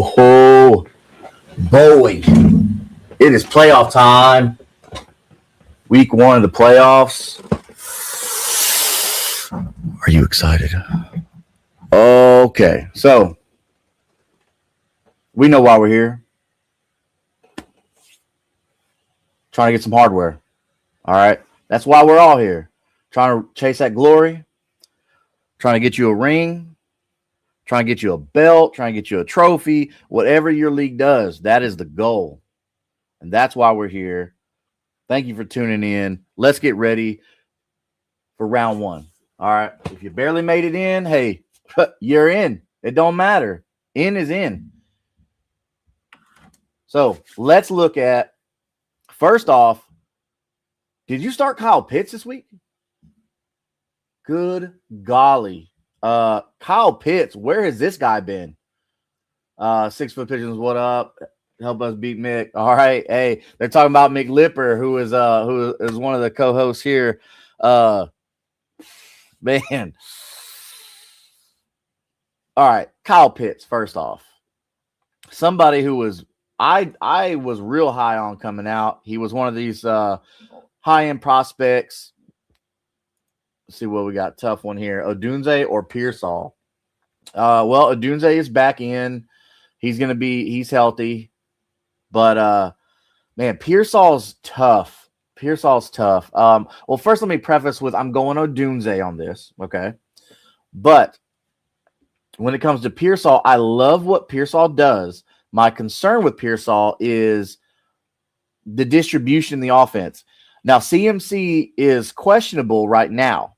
ho, ho. Boy, it is playoff time. Week 1 of the playoffs. Are you excited? Okay, so we know why we're here. Trying to get some hardware. All right, that's why we're all here. Trying to chase that glory. Trying to get you a ring. Trying to get you a belt. Trying to get you a trophy. Whatever your league does, that is the goal. And that's why we're here. Thank you for tuning in. Let's get ready for round 1. All right. If you barely made it in, hey, you're in. It don't matter. In is in. So let's look at, first off, did you start Kyle Pitts this week? Good golly. Kyle Pitts, where has this guy been? 6 Foot Pigeons, what up? Help us beat Mick. All right. Hey, they're talking about Mick Lipper, who is one of the co-hosts here. Man. All right. Kyle Pitts, first off. Somebody who was I was real high on coming out. He was one of these high-end prospects. Let's see what we got. Tough one here. Odunze or Pearsall? Well, Odunze is back in. He's healthy. But man, Pearsall's tough. Well, first let me preface with I'm going Odunze on this, okay? But when it comes to Pearsall, I love what Pearsall does. My concern with Pearsall is the distribution in the offense. Now, CMC is questionable right now.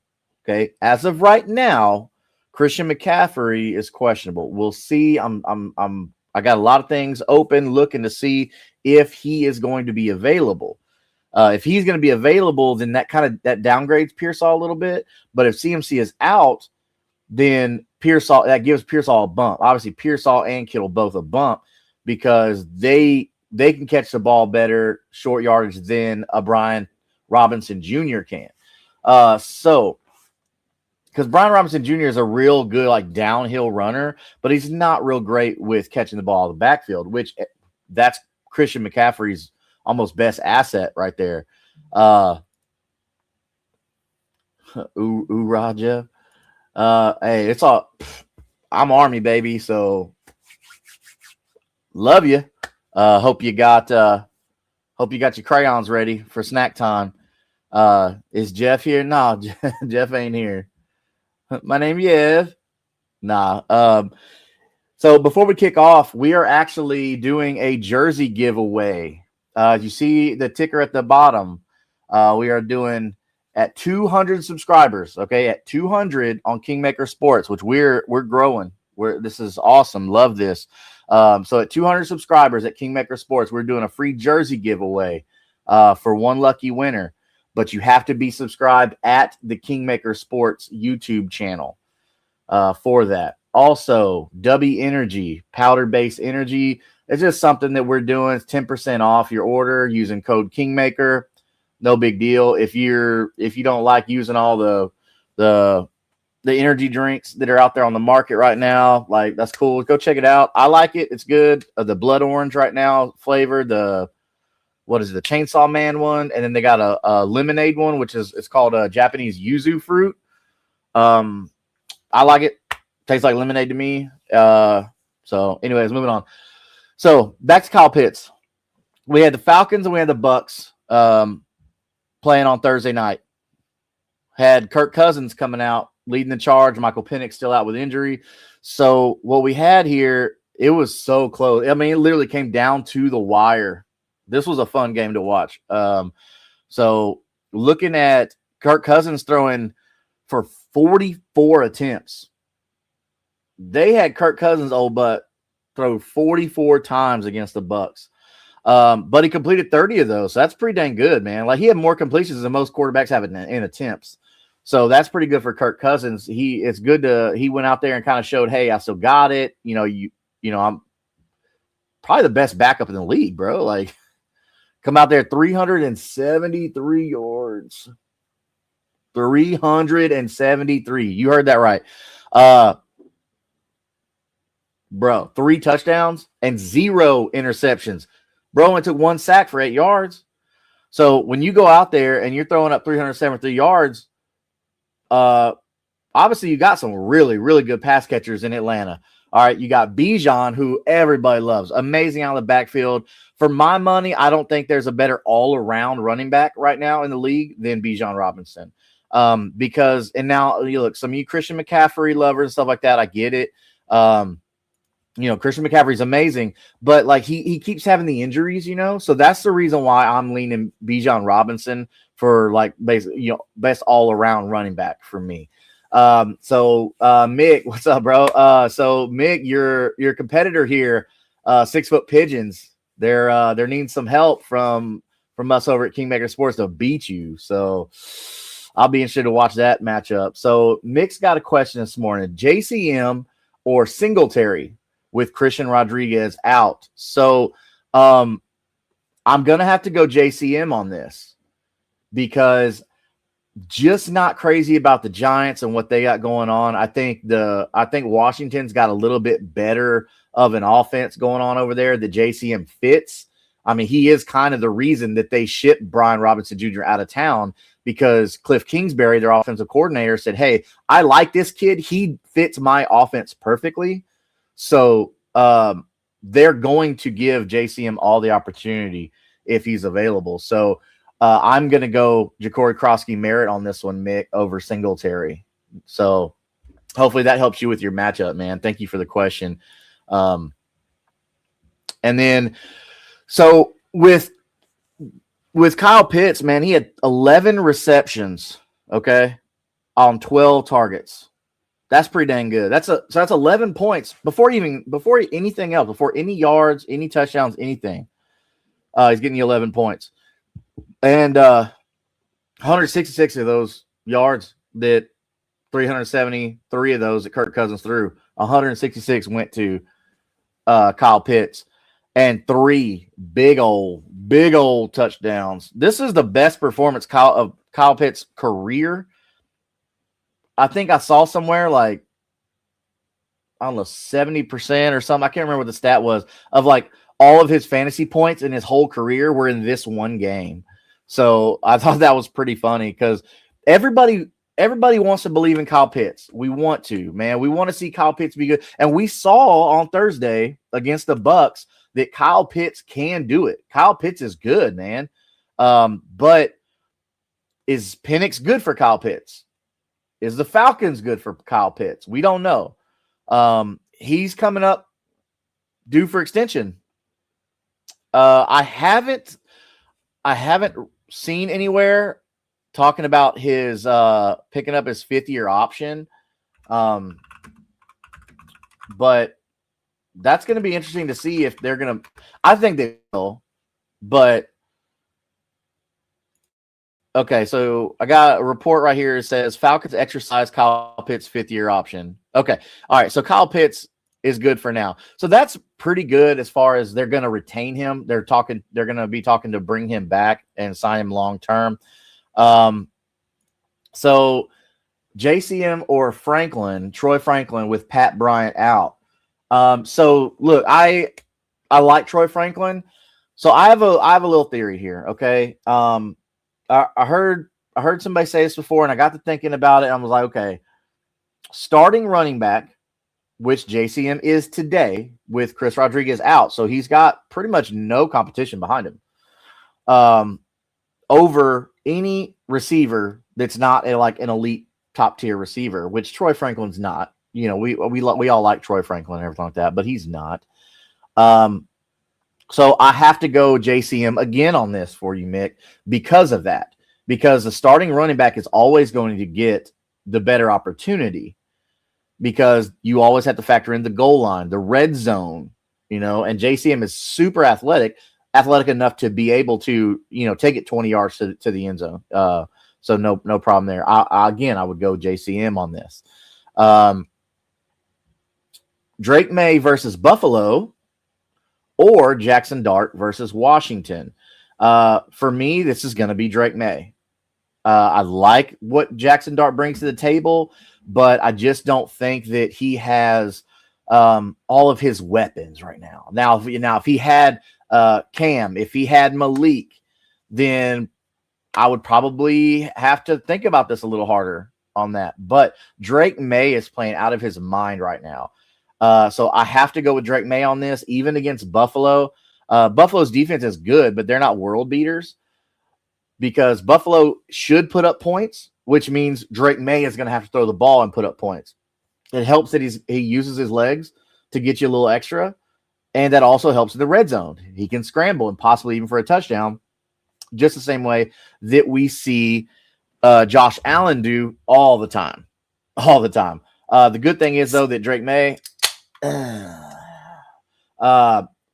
Okay, as of right now, Christian McCaffrey is questionable. We'll see. I got a lot of things open, looking to see if he is going to be available. If he's going to be available, then that downgrades Pearsall a little bit. But if CMC is out, then that gives Pearsall a bump. Obviously, Pearsall and Kittle both a bump because they can catch the ball better short yardage than a Brian Robinson Jr. can. Because Brian Robinson Jr. is a real good downhill runner, but he's not real great with catching the ball in the backfield, which that's Christian McCaffrey's almost best asset right there. Raja. Hey, it's all. I'm Army, baby, so love you. Hope you got your crayons ready for snack time. Is Jeff here? No, Jeff ain't here. My name Yev. Nah. So before we kick off, we are actually doing a jersey giveaway. You see the ticker at the bottom. We are doing at 200 subscribers. Okay, at 200 on Kingmaker Sports, which we're growing. This is awesome. Love this. So at 200 subscribers at Kingmaker Sports, we're doing a free jersey giveaway for one lucky winner. But you have to be subscribed at the Kingmaker Sports YouTube channel for that. Also, W Energy, powder-based energy. It's just something that we're doing. It's 10% off your order using code Kingmaker. No big deal. If you don't like using all the energy drinks that are out there on the market right now, that's cool. Go check it out. I like it. It's good. The blood orange right now flavor, the Chainsaw Man one, and then they got a lemonade one, which it's called a Japanese yuzu fruit. I like it. Tastes like lemonade to me. So anyways, moving on. So back to Kyle Pitts. We had the Falcons and we had the Bucks playing on Thursday night. Had Kirk Cousins coming out, leading the charge. Michael Penix still out with injury. So what we had here, it was so close. I mean, it literally came down to the wire. This was a fun game to watch. So looking at Kirk Cousins throwing for 44 attempts. They had Kirk Cousins' old butt throw 44 times against the Bucks. But he completed 30 of those. So that's pretty dang good, man. He had more completions than most quarterbacks have in attempts. So that's pretty good for Kirk Cousins. He went out there and kind of showed, hey, I still got it. I'm probably the best backup in the league, bro. Come out there, 373 yards. 373. You heard that right. Bro, 3 touchdowns and 0 interceptions. Bro only took 1 sack for 8 yards. So when you go out there and you're throwing up 373 yards, obviously you got some really, really good pass catchers in Atlanta. All right, you got Bijan, who everybody loves. Amazing out of the backfield. For my money, I don't think there's a better all-around running back right now in the league than Bijan Robinson. Because, and now you look, some of you Christian McCaffrey lovers and stuff like that, I get it. Christian McCaffrey's amazing, but like he keeps having the injuries, so that's the reason why I'm leaning Bijan Robinson for like basically, best all-around running back for me. Mick, what's up, bro? So Mick, your competitor here, 6 Foot Pigeons, they're needing some help from us over at Kingmaker Sports to beat you. So I'll be interested to watch that matchup. So Mick's got a question this morning: JCM or Singletary with Christian Rodriguez out? So I'm gonna have to go JCM on this because just not crazy about the Giants and what they got going on. I think Washington's got a little bit better of an offense going on over there that JCM fits. I mean, he is kind of the reason that they shipped Brian Robinson Jr. out of town, because Cliff Kingsbury, their offensive coordinator, said, hey, I like this kid. He fits my offense perfectly. So they're going to give JCM all the opportunity if he's available. So I'm going to go Ja'Cory Krosky-Merritt on this one, Mick, over Singletary. So hopefully that helps you with your matchup, man. Thank you for the question. And then, so with Kyle Pitts, man, he had 11 receptions, okay, on 12 targets. That's pretty dang good. So that's 11 points before anything else, before any yards, any touchdowns, anything. He's getting you 11 points. And 166 of those yards, that 373 of those that Kirk Cousins threw, 166 went to Kyle Pitts, and 3 big old touchdowns. This is the best performance of Kyle Pitts' career. I think I saw somewhere like, I don't know, 70% or something. I can't remember what the stat was, of like all of his fantasy points in his whole career were in this one game. So I thought that was pretty funny because everybody wants to believe in Kyle Pitts. We want to, man. We want to see Kyle Pitts be good. And we saw on Thursday against the Bucs that Kyle Pitts can do it. Kyle Pitts is good, man. But is Penix good for Kyle Pitts? Is the Falcons good for Kyle Pitts? We don't know. He's coming up due for extension. I haven't seen anywhere talking about his picking up his 5th-year option. But that's going to be interesting to see if they're going to – I think they will. But, okay, so I got a report right here that says Falcons exercise Kyle Pitts' 5th-year option. Okay, all right, so Kyle Pitts is good for now. So that's pretty good as far as they're going to retain him. They're going to be talking to bring him back and sign him long term. So JCM or Troy Franklin with Pat Bryant out. So look, I like Troy Franklin. So I have a little theory here. Okay. I heard somebody say this before and I got to thinking about it. And I was like, okay, starting running back, which JCM is today with Chris Rodriguez out. So he's got pretty much no competition behind him over any receiver that's not like an elite top tier receiver, which Troy Franklin's not. We all like Troy Franklin and everything like that, but he's not. So I have to go JCM again on this for you, Mick, because of that. Because the starting running back is always going to get the better opportunity, because you always have to factor in the goal line, the red zone, and JCM is super athletic enough to be able to, take it 20 yards to the end zone. So no problem there. I would go JCM on this. Drake May versus Buffalo or Jackson Dart versus Washington. For me, this is going to be Drake May. I like what Jackson Dart brings to the table, but I just don't think that he has all of his weapons right now. Now, if he had Cam, if he had Malik, then I would probably have to think about this a little harder on that. But Drake May is playing out of his mind right now. So I have to go with Drake May on this, even against Buffalo. Buffalo's defense is good, but they're not world beaters because Buffalo should put up points, which means Drake May is going to have to throw the ball and put up points. It helps that he uses his legs to get you a little extra, and that also helps in the red zone. He can scramble and possibly even for a touchdown, just the same way that we see Josh Allen do all the time. All the time. The good thing is, though, that Drake May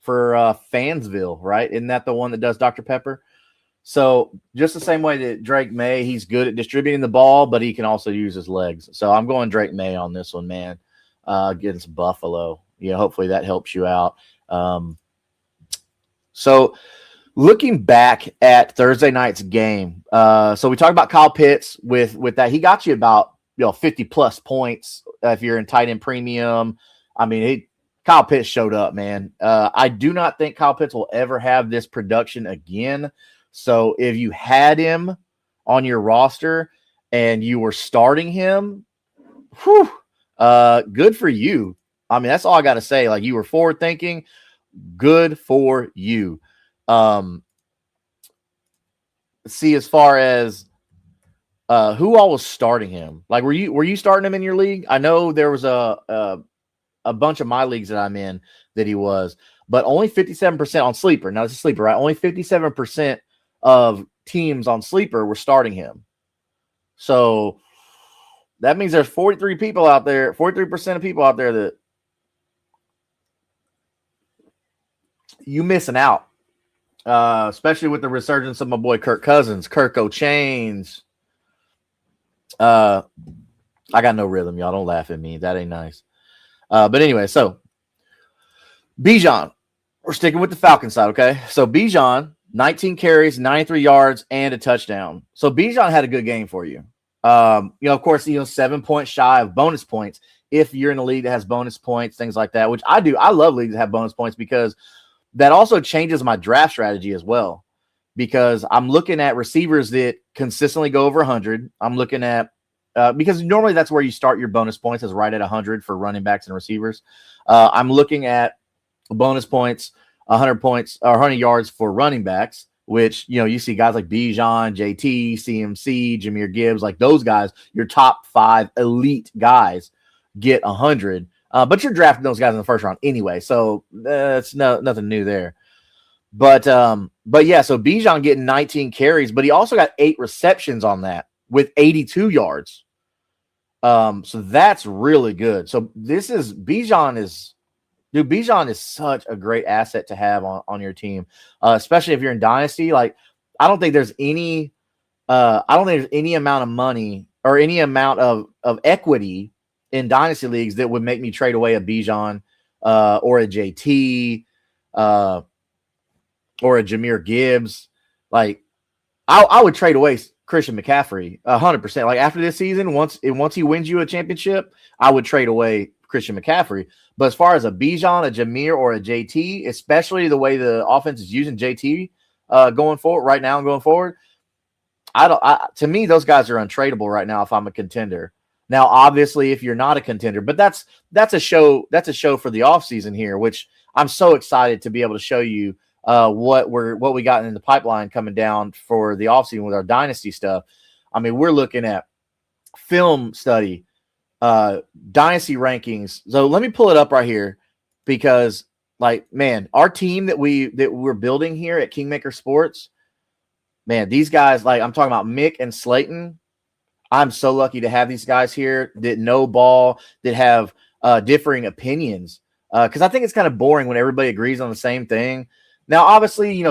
for Fansville, right? Isn't that the one that does Dr. Pepper? So just the same way that Drake May, he's good at distributing the ball, but he can also use his legs. So I'm going Drake May on this one, man, against Buffalo. Yeah, hopefully that helps you out. So looking back at Thursday night's game, so we talked about Kyle Pitts with that. He got you about 50-plus points if you're in tight end premium. I mean, Kyle Pitts showed up, man. I do not think Kyle Pitts will ever have this production again. So if you had him on your roster and you were starting him, good for you. I mean, that's all I got to say. Like, you were forward thinking, good for you. See, as far as who all was starting him, like, were you starting him in your league? I know there was a bunch of my leagues that I'm in that he was, but only 57% on Sleeper. Now, it's a Sleeper, right? Only 57% of teams on Sleeper were starting him. So that means there's 43 people out there, 43% of people out there that you missing out, especially with the resurgence of my boy Kirk Cousins, Kirk O'Chains. I got no rhythm, y'all. Don't laugh at me. That ain't nice. But anyway, so Bijan, we're sticking with the Falcon side, okay? So Bijan, 19 carries, 93 yards, and a touchdown. So Bijan had a good game for you. Of course, 7 points shy of bonus points if you're in a league that has bonus points, things like that, which I do. I love leagues that have bonus points because that also changes my draft strategy as well, because I'm looking at receivers that consistently go over 100. I'm looking at because normally that's where you start your bonus points, is right at 100 for running backs and receivers. I'm looking at bonus points, 100 points or 100 yards for running backs, which, you see guys like Bijan, JT, CMC, Jahmyr Gibbs, like those guys, your top 5 elite guys get 100. But you're drafting those guys in the first round anyway, so it's nothing new there. But yeah, so Bijan getting 19 carries, but he also got 8 receptions on that with 82 yards. So that's really good. So Bijan is such a great asset to have on your team, especially if you're in Dynasty. Like, I don't think there's any amount of money or any amount of equity in Dynasty leagues that would make me trade away a Bijan or a JT or a Jahmyr Gibbs. Like, I would trade away Christian McCaffrey 100%. Like, after this season, once he wins you a championship, I would trade away Christian McCaffrey. But as far as a Bijan, a Jahmyr, or a JT, especially the way the offense is using JT going forward right now and going forward, to me, those guys are untradeable right now if I'm a contender. Now, obviously, if you're not a contender, but that's a show for the offseason here, which I'm so excited to be able to show you what we got in the pipeline coming down for the offseason with our Dynasty stuff. I mean, we're looking at film study, Dynasty rankings. So let me pull it up right here, because, like, man, our team that we're building here at Kingmaker Sports, man, these guys, like, I'm talking about Mick and Slayton. I'm so lucky to have these guys here that know ball, that have differing opinions, because I think it's kind of boring when everybody agrees on the same thing. Now, obviously,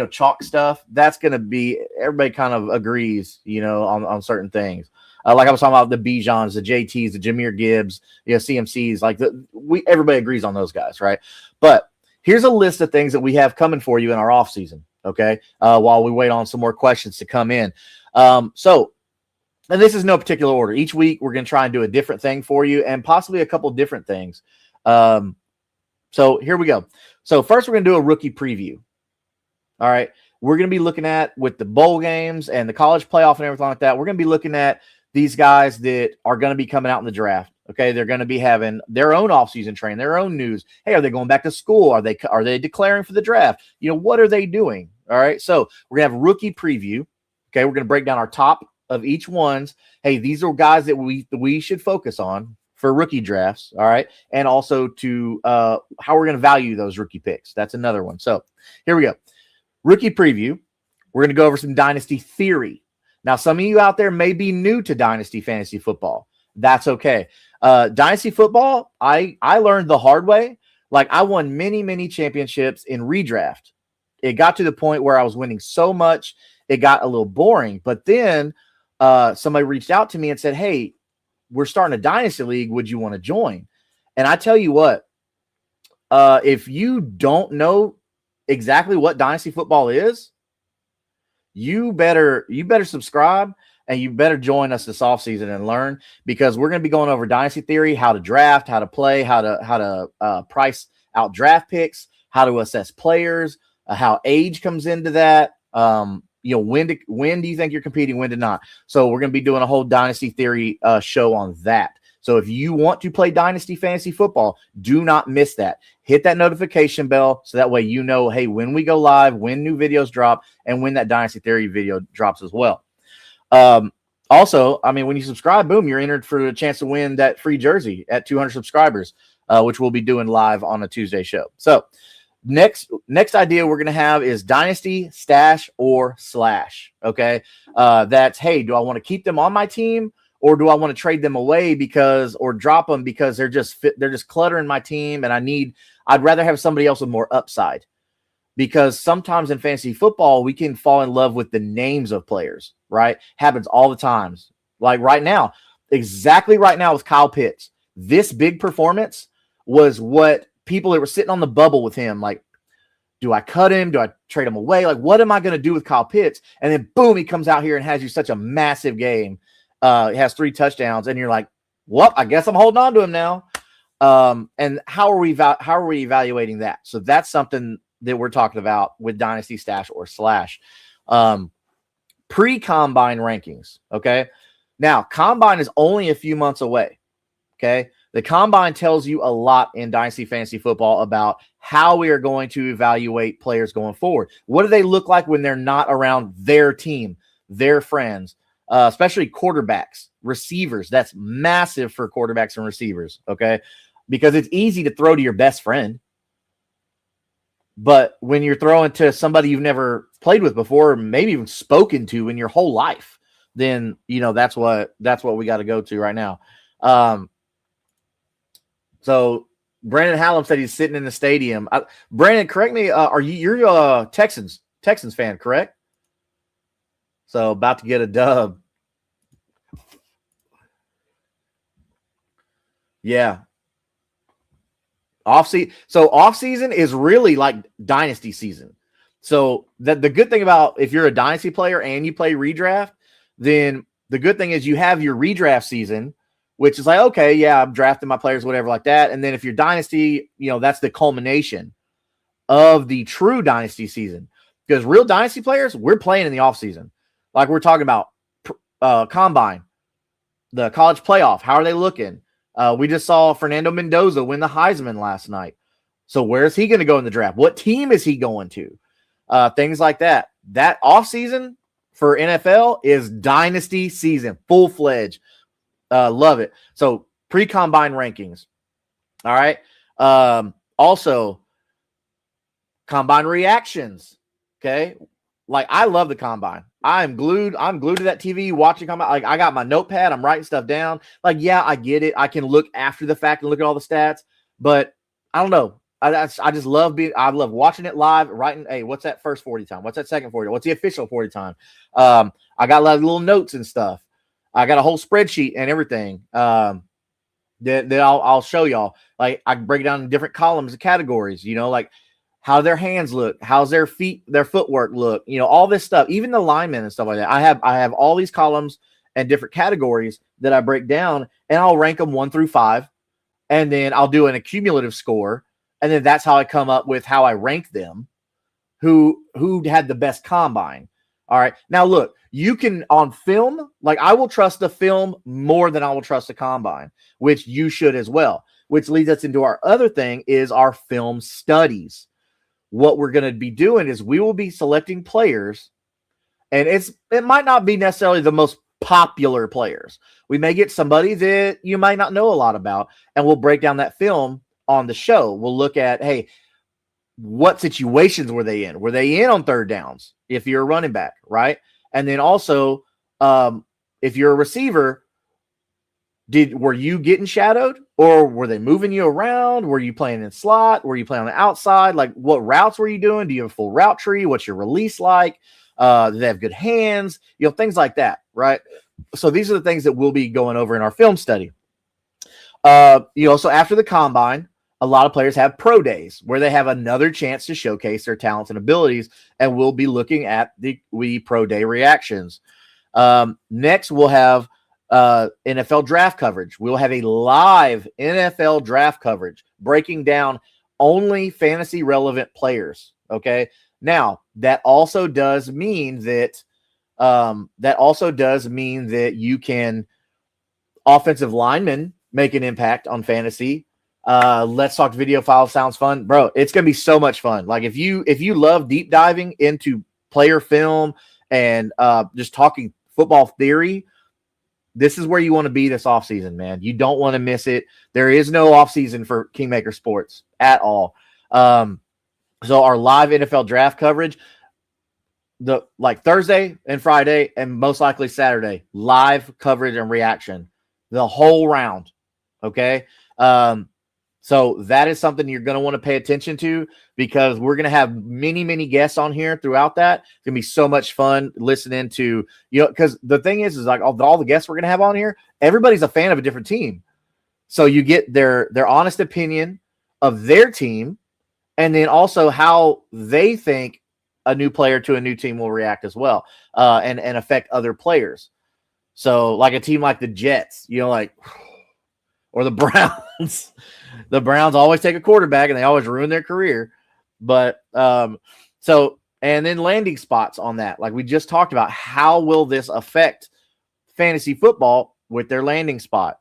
chalk stuff, that's going to be, everybody kind of agrees, on certain things. Like I was talking about the Bijans, the JTs, the Jahmyr Gibbs, CMCs, like everybody agrees on those guys, right? But here's a list of things that we have coming for you in our offseason, okay, while we wait on some more questions to come in. And this is no particular order. Each week, we're going to try and do a different thing for you, and possibly a couple different things. So here we go. So first we're going to do a rookie preview. All right. We're going to be looking at, with the bowl games and the college playoff and everything like that, we're going to be looking at these guys that are going to be coming out in the draft. Okay. They're going to be having their own offseason training, their own news. Hey, are they going back to school? Are they declaring for the draft? What are they doing? All right. So we're going to have a rookie preview. Okay. We're going to break down our top of each ones. Hey, these are guys that we should focus on for rookie drafts. All right. And also to how we're going to value those rookie picks. That's another one. So here we go. Rookie preview. We're going to go over some dynasty theory. Now, some of you out there may be new to dynasty fantasy football. That's okay. Dynasty football, I learned the hard way. Like, I won many, many championships in redraft. It got to the point where I was winning so much, it got a little boring. But then somebody reached out to me and said, hey, we're starting a dynasty league. Would you want to join? And I tell you what, if you don't know exactly what dynasty football is, you better subscribe and you better join us this offseason and learn, because we're going to be going over dynasty theory, how to draft, how to play, how to price out draft picks, how to assess players, how age comes into that. When do you think you're competing, when to not? So we're going to be doing a whole dynasty theory show on that. So if you want to play dynasty fantasy football, do not miss that. Hit that notification bell so that way you know, hey, when we go live, when new videos drop, and when that dynasty theory video drops as well. Also, I mean, when you subscribe, boom, you're entered for a chance to win that free jersey at 200 subscribers, which we'll be doing live on a Tuesday show. So next idea we're going to have is dynasty, stash, or slash. Okay. That's, hey, do I want to keep them on my team, or do I want to trade them away or drop them because they're just cluttering my team, and I'd rather have somebody else with more upside. Because sometimes in fantasy football, we can fall in love with the names of players, right? Happens all the times. Like exactly right now with Kyle Pitts, this big performance was what people that were sitting on the bubble with him, like, do I cut him? Do I trade him away? Like, what am I going to do with Kyle Pitts? And then boom, he comes out here and has you such a massive game. He has 3 touchdowns, and you're like, well, I guess I'm holding on to him now. And how are we evaluating that? So that's something that we're talking about with dynasty, stash, or slash. Pre-combine rankings. Okay. Now, combine is only a few months away. Okay. The combine tells you a lot in dynasty fantasy football about how we are going to evaluate players going forward. What do they look like when they're not around their team, their friends? Especially quarterbacks, receivers. That's massive for quarterbacks and receivers, okay? Because it's easy to throw to your best friend. But when you're throwing to somebody you've never played with before, maybe even spoken to in your whole life, then, that's what we got to go to right now. So Brandon Hallam said he's sitting in the stadium. Brandon, correct me. You're a Texans fan, correct? So about to get a dub. Yeah. Off season is really like dynasty season. So the good thing about, if you're a dynasty player and you play redraft, then the good thing is you have your redraft season, which is like, okay, yeah, I'm drafting my players, whatever like that. And then if you're dynasty, that's the culmination of the true dynasty season. Because real dynasty players, we're playing in the off season. Like we're talking about combine, the college playoff. How are they looking? We just saw Fernando Mendoza win the Heisman last night. So where is he going to go in the draft? What team is he going to? Things like that. That offseason for NFL is dynasty season, full-fledged. Love it. So pre-combine rankings. All right. Also, combine reactions. Okay. Like, I love the combine. I'm glued to that TV watching combine. Like, I got my notepad. I'm writing stuff down. Like, yeah, I get it. I can look after the fact and look at all the stats, but I don't know. I just love I love watching it live, writing, hey, what's that first 40 time? What's that second 40? What's the official 40 time? I got a lot of little notes and stuff. I got a whole spreadsheet and everything. That I'll show y'all. Like, I can break it down in different columns and categories, like how their hands look, how's their footwork look, all this stuff, even the linemen and stuff like that. I have all these columns and different categories that I break down, and I'll rank them 1 through 5. and then I'll do an accumulative score, and then that's how I come up with how I rank them, who had the best combine. All right. Now look, you can on film, like I will trust the film more than I will trust the combine, which you should as well, which leads us into our other thing is our film studies. What we're going to be doing is we will be selecting players, and it might not be necessarily the most popular players. We may get somebody that you might not know a lot about, and we'll break down that film on the show. We'll look at, hey, what situations were they in? Were they in on third downs if you're a running back, right? And then also, if you're a receiver, were you getting shadowed, or were they moving you around? Were you playing in slot? Were you playing on the outside? Like, what routes were you doing? Do you have a full route tree? What's your release like? Do they have good hands? Things like that, right? So these are the things that we'll be going over in our film study. So after the combine, a lot of players have pro days where they have another chance to showcase their talents and abilities, and we'll be looking at the pro day reactions. Next, we'll have NFL draft coverage. We'll have a live NFL draft coverage breaking down only fantasy relevant players. Okay. Now that also does mean that you can offensive linemen make an impact on fantasy. Let's talk video file sounds fun, bro. It's going to be so much fun. Like if you love deep diving into player film and just talking football theory, this is where you want to be this offseason, man. You don't want to miss it. There is no offseason for Kingmaker Sports at all. So our live NFL draft coverage, Thursday and Friday and most likely Saturday, live coverage and reaction, the whole round. Okay. So that is something you're going to want to pay attention to, because we're going to have many, many guests on here throughout that. It's going to be so much fun listening to, because the thing is like all the guests we're going to have on here, everybody's a fan of a different team. So you get their honest opinion of their team, and then also how they think a new player to a new team will react as well, and affect other players. So like a team like the Jets, or the Browns. The Browns always take a quarterback and they always ruin their career. But and then landing spots on that. Like we just talked about, how will this affect fantasy football with their landing spot?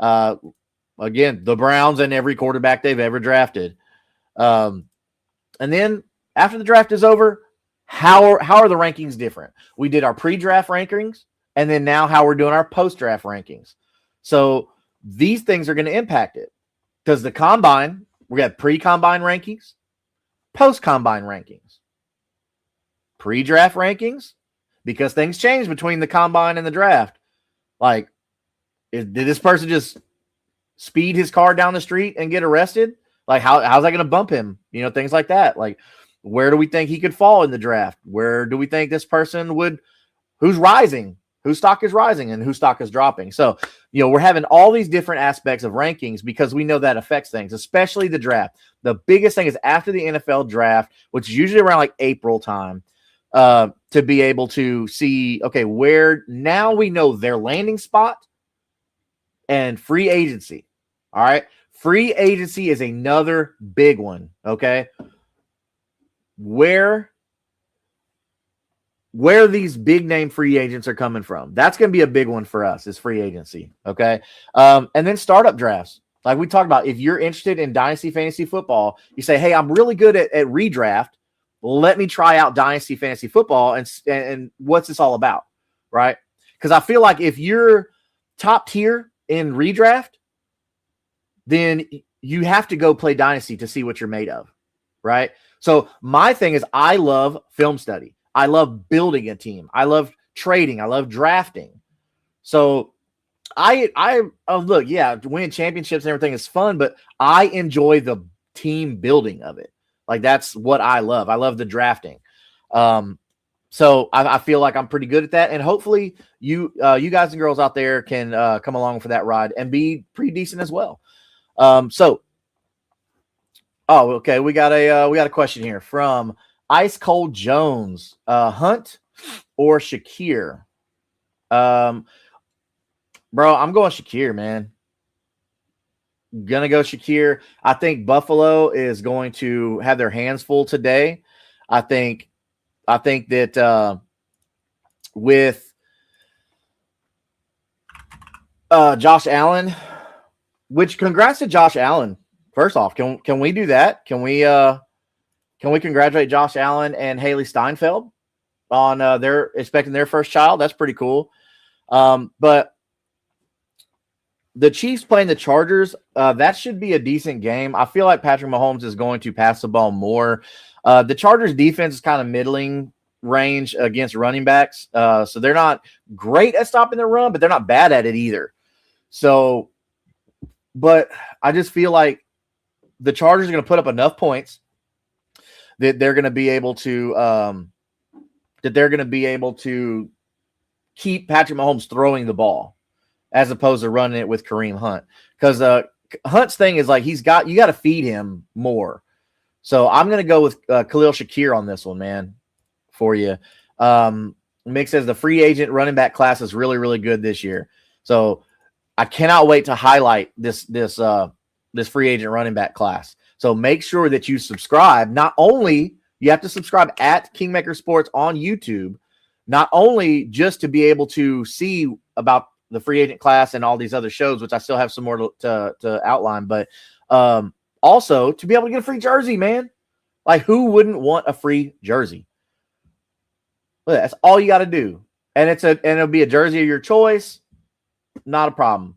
Again, the Browns and every quarterback they've ever drafted. And then after the draft is over, how are the rankings different? We did our pre-draft rankings, and then now how we're doing our post-draft rankings. So these things are going to impact it, because the combine, we got pre-combine rankings, post-combine rankings, pre-draft rankings, because things change between the combine and the draft. Like, did this person just speed his car down the street and get arrested? Like, how's that going to bump him? Things like that. Like, where do we think he could fall in the draft? Where do we think this person who's rising? Whose stock is rising and whose stock is dropping? So, we're having all these different aspects of rankings because we know that affects things, especially the draft. The biggest thing is after the NFL draft, which is usually around like April time, to be able to see, okay, where now we know their landing spot and free agency. All right. Free agency is another big one. Okay. Where these big name free agents are coming from. That's going to be a big one for us, is free agency. Okay. And then startup drafts. Like we talked about, if you're interested in Dynasty Fantasy Football, you say, hey, I'm really good at redraft. Let me try out Dynasty Fantasy Football and what's this all about, right? Because I feel like if you're top tier in redraft, then you have to go play Dynasty to see what you're made of, right? So my thing is, I love film study. I love building a team. I love trading. I love drafting. So I look, yeah, winning championships and everything is fun, but I enjoy the team building of it. Like, that's what I love. I love the drafting. So I feel like I'm pretty good at that. And hopefully you guys and girls out there can come along for that ride and be pretty decent as well. Okay. We got a question here from Ice Cold Jones. Hunt or Shakir? Bro, I'm going Shakir, man. gonna go Shakir. I think Buffalo is going to have their hands full today. I think that with Josh Allen, which congrats to Josh Allen. First off, can we do that? Can we congratulate Josh Allen and Haley Steinfeld on their expecting their first child? That's pretty cool. But the Chiefs playing the Chargers, that should be a decent game. I feel like Patrick Mahomes is going to pass the ball more. The Chargers defense is kind of middling range against running backs. So they're not great at stopping the run, but they're not bad at it either. So, but I just feel like the Chargers are going to put up enough points that they're going to be able to keep Patrick Mahomes throwing the ball as opposed to running it with Kareem Hunt. Because Hunt's thing is like you got to feed him more. So I'm going to go with Khalil Shakir on this one, man, for you. Mick says the free agent running back class is really, really good this year. So I cannot wait to highlight this free agent running back class. So make sure that you subscribe. Not only you have to subscribe at Kingmaker Sports on YouTube, not only just to be able to see about the free agent class and all these other shows, which I still have some more to outline, but also to be able to get a free jersey, man. Like, who wouldn't want a free jersey? Look, that's all you got to do. And it'll be a jersey of your choice. Not a problem.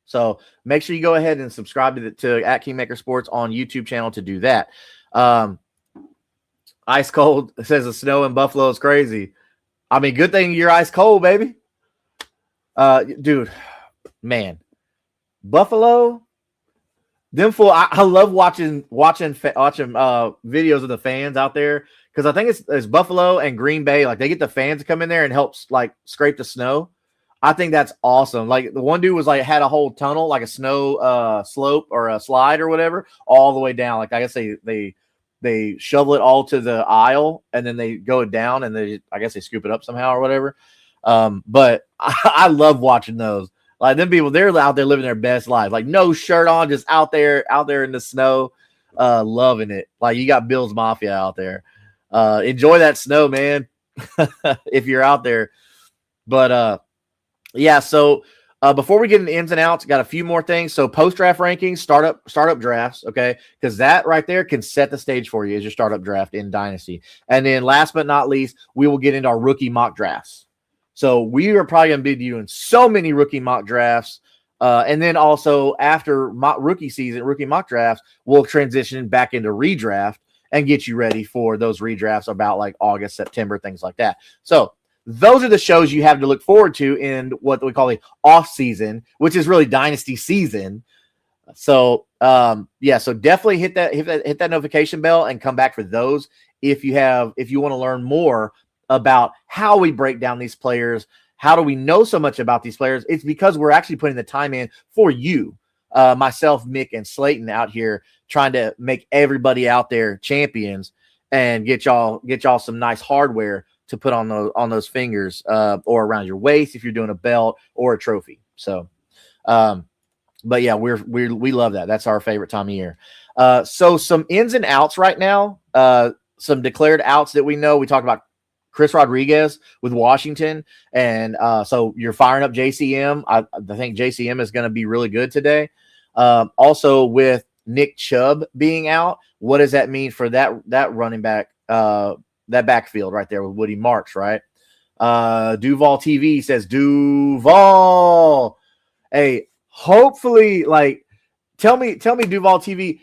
So make sure you go ahead and subscribe to at Kingmaker Sports on YouTube channel to do that. Ice cold says the snow in Buffalo is crazy. I mean, good thing you're ice cold, baby. Dude, man, Buffalo, them full. I love watching videos of the fans out there because I think it's Buffalo and Green Bay. Like, they get the fans to come in there and help like scrape the snow. I think that's awesome. Like, the one dude was like had a whole tunnel, like a snow slope or a slide or whatever, all the way down. Like, I guess they shovel it all to the aisle and then they go down and I guess they scoop it up somehow or whatever. But I love watching those. Like, them people, they're out there living their best life. Like, no shirt on, just out there in the snow, loving it. Like, you got Bill's Mafia out there. Enjoy that snow, man, if you're out there. But yeah, so before we get into ins and outs, got a few more things. So post-draft rankings, startup drafts, okay? Because that right there can set the stage for you as your startup draft in Dynasty. And then last but not least, we will get into our rookie mock drafts. So we are probably going to be doing so many rookie mock drafts. And then also after rookie mock drafts, we'll transition back into redraft and get you ready for those redrafts about like August, September, things like that. So those are the shows you have to look forward to in what we call the off season, which is really Dynasty season. So yeah, so definitely hit that notification bell and come back for those if you want to learn more about how we break down these players. How do we know so much about these players? It's because we're actually putting the time in for you, myself, Mick, and Slayton out here trying to make everybody out there champions and get y'all some nice hardware to put on those fingers or around your waist if you're doing a belt or a trophy. So, but yeah, we love that. That's our favorite time of year. So some ins and outs right now. Some declared outs that we know. We talked about Chris Rodriguez with Washington, and so you're firing up JCM. I think JCM is going to be really good today. Also with Nick Chubb being out, what does that mean for that running back? That backfield right there with Woody Marks, right? Duval TV says, Duval. Hey, hopefully, like, tell me, Duval TV,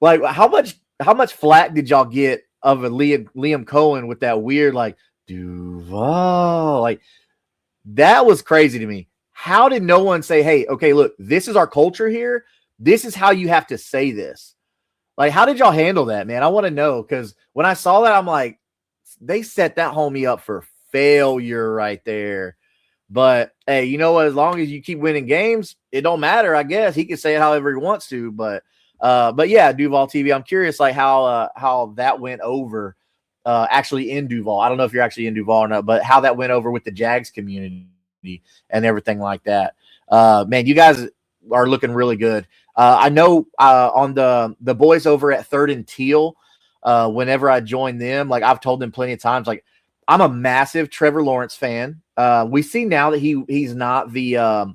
like, how much flack did y'all get of a Liam Cohen with that weird, like, Duval? Like, that was crazy to me. How did no one say, hey, okay, look, this is our culture here. This is how you have to say this. Like, how did y'all handle that, man? I want to know, because when I saw that, I'm like, they set that homie up for failure right there. But hey, you know what? As long as you keep winning games, it don't matter. I guess he can say it however he wants to. But yeah, Duval TV. I'm curious, like how that went over actually in Duval. I don't know if you're actually in Duval or not, but how that went over with the Jags community and everything like that. Man, you guys are looking really good. I know on the boys over at Third and Teal, whenever I join them, like I've told them plenty of times, like I'm a massive Trevor Lawrence fan. We see now that he's not the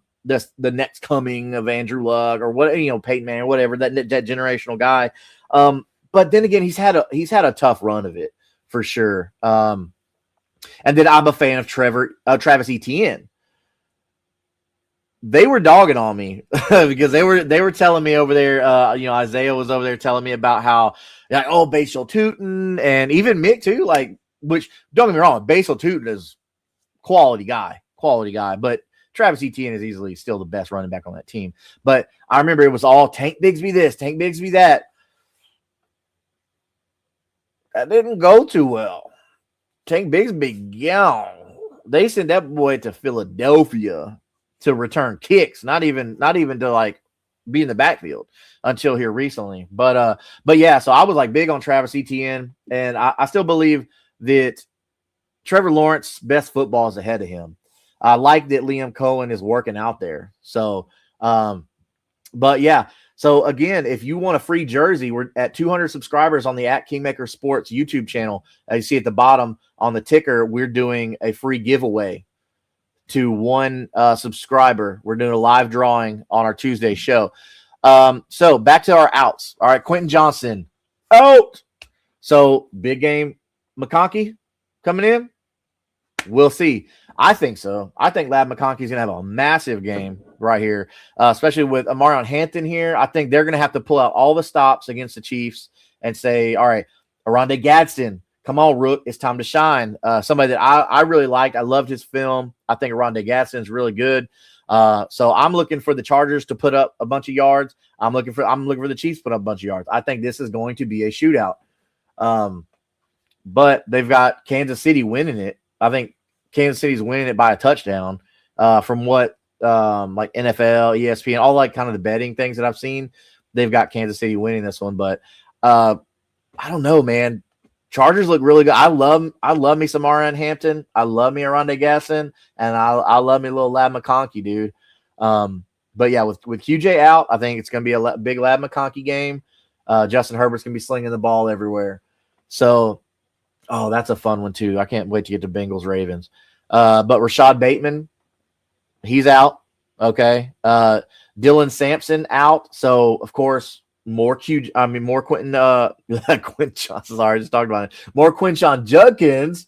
next coming of Andrew Luck or what, Peyton Manning or whatever, that generational guy. But then again, he's had a tough run of it for sure. And then I'm a fan of Travis Etienne. They were dogging on me because they were telling me over there, Isaiah was over there telling me about how, like, oh, Basil Tootin and even Mick too, like, which don't get me wrong, Basil Tootin is quality guy, but Travis Etienne is easily still the best running back on that team. But I remember it was all Tank Bigsby this, Tank Bigsby that. That didn't go too well. Tank Bigsby, they sent that boy to Philadelphia to return kicks, not even to like be in the backfield until here recently. But yeah, so I was like big on Travis Etienne, and I still believe that Trevor Lawrence's best football is ahead of him. I like that Liam Cohen is working out there. So, but yeah. So again, if you want a free jersey, we're at 200 subscribers on the @Kingmaker Sports YouTube channel. As you see at the bottom on the ticker, we're doing a free giveaway to one subscriber. We're doing a live drawing on our Tuesday show. So back to our outs. All right, Quentin Johnson out. So big game McConkey coming in. We'll see. I think so. I think Lab McConkey's going to have a massive game right here, especially with Amarion Hampton here. I think they're going to have to pull out all the stops against the Chiefs and say, all right, Aronde Gadsden, come on, Rook, it's time to shine. Somebody that I really liked. I loved his film. I think Aronde Gadsden is really good. So I'm looking for the Chargers to put up a bunch of yards. I'm looking for the Chiefs to put up a bunch of yards. I think this is going to be a shootout. But they've got Kansas City winning it. I think Kansas City's winning it by a touchdown. From what like NFL, ESPN, all like kind of the betting things that I've seen, they've got Kansas City winning this one. But I don't know, man. Chargers look really good. I love me some Marion Hampton. I love me Aronde Gadsden, and I love me little Lab McConkey, dude. But yeah, with QJ out, I think it's going to be a big Lab McConkey game. Justin Herbert's going to be slinging the ball everywhere. So, that's a fun one too. I can't wait to get to Bengals Ravens. But Rashad Bateman, he's out. Okay. Dylan Sampson out. So of course, more Quentin Johnson. Sorry, I just talked about it. More Quinshon Judkins.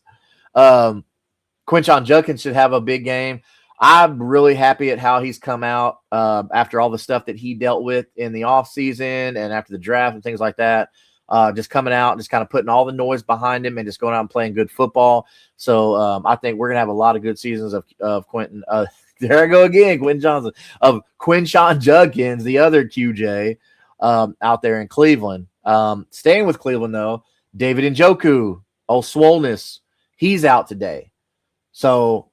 Quinshon Judkins should have a big game. I'm really happy at how he's come out after all the stuff that he dealt with in the offseason and after the draft and things like that. Just coming out, just kind of putting all the noise behind him and just going out and playing good football. So I think we're going to have a lot of good seasons of Quentin. There I go again, Quentin Johnson, of Quinshon Judkins, the other QJ out there in Cleveland. Staying with Cleveland, though, David Njoku, old Swoleness, he's out today. So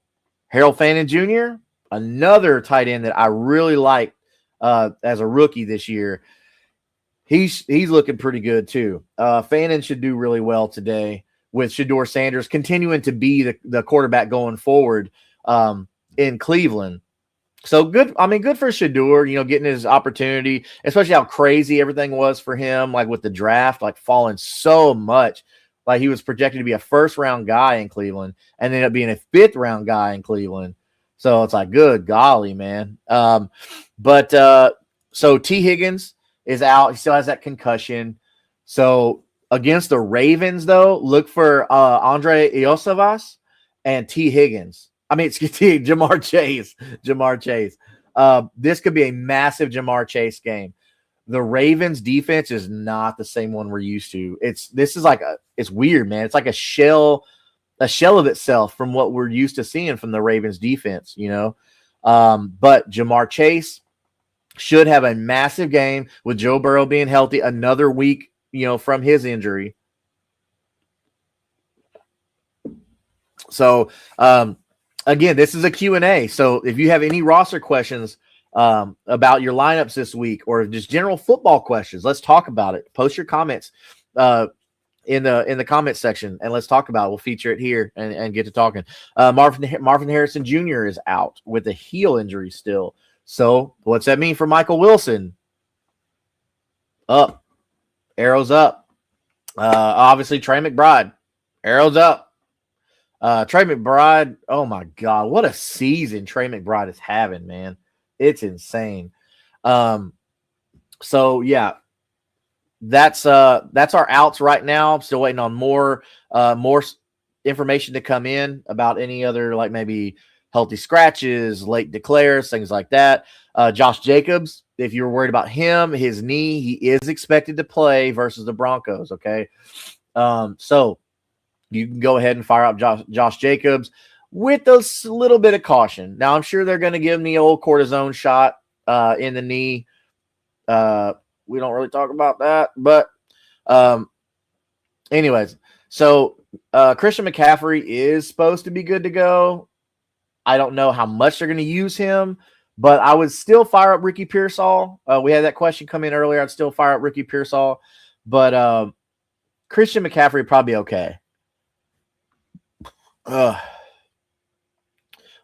Harold Fannin Jr., another tight end that I really liked as a rookie this year. He's looking pretty good too. Fannin should do really well today with Shedeur Sanders continuing to be the quarterback going forward in Cleveland. So good. I mean, good for Shedeur, getting his opportunity, especially how crazy everything was for him, like with the draft, like falling so much. Like he was projected to be a first-round guy in Cleveland and ended up being a fifth-round guy in Cleveland. So it's like, good golly, man. So T. Higgins is out. He still has that concussion. So against the Ravens, though, look for Andre Iosivas and T. Higgins. I mean, excuse me, Jamar Chase. This could be a massive Jamar Chase game. The Ravens defense is not the same one we're used to. It's weird, man. It's like a shell of itself from what we're used to seeing from the Ravens defense, But Jamar Chase should have a massive game with Joe Burrow being healthy another week, from his injury. So, again, this is a Q&A. So if you have any roster questions about your lineups this week or just general football questions, let's talk about it. Post your comments in the comments section, and let's talk about it. We'll feature it here and get to talking. Marvin Harrison Jr. is out with a heel injury still. So what's that mean for Michael Wilson? Up. Arrows up. Obviously, Trey McBride. Arrows up. Trey McBride, oh my God, what a season Trey McBride is having, man. It's insane. So yeah, that's our outs right now. I'm still waiting on more information to come in about any other, like maybe healthy scratches, late declares, things like that. Josh Jacobs, if you're worried about him, his knee, he is expected to play versus the Broncos. Okay. So you can go ahead and fire up Josh Jacobs with a little bit of caution. Now, I'm sure they're going to give me an old cortisone shot in the knee. We don't really talk about that. But anyways, so Christian McCaffrey is supposed to be good to go. I don't know how much they're going to use him, but I would still fire up Ricky Pearsall. We had that question come in earlier. I'd still fire up Ricky Pearsall. But Christian McCaffrey probably okay.